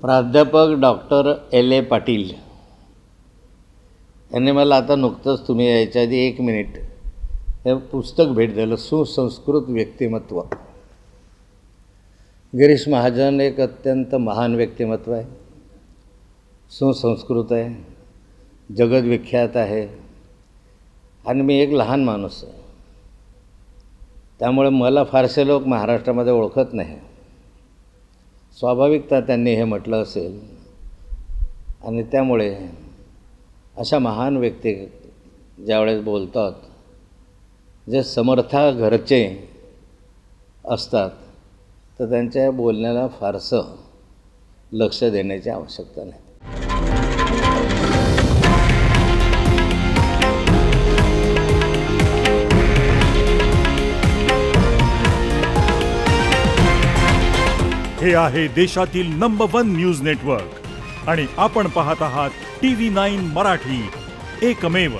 प्राध्यापक doctor L.A. Patil यांनी मला आता नुकतंच तुम्ही यायच्या आधी 1 मिनिट हे पुस्तक भेट दिलं, सुसंस्कृत व्यक्तिमत्व. गिरीश महाजन एक अत्यंत महान व्यक्तिमत्व आहे, सुसंस्कृत आहे, जगद्विख्यात आहे आणि मी एक लहान माणूस आहे. त्यामुळे मला फारसे लोक महाराष्ट्रामध्ये ओळखत नाही. स्वाभाविकता त्यांनी हे म्हटलं असेल आणि त्यामुळे अशा महान व्यक्ती ज्यावेळेस बोलतात, जे समर्था घरचे असतात, तर त्यांच्या बोलण्याला फारसं लक्ष देण्याची आवश्यकता नाही. हे आहे देशातील नंबर 1 न्यूज नेटवर्क आणि आपण पाहत आहात TV9 मराठी, एकमेव.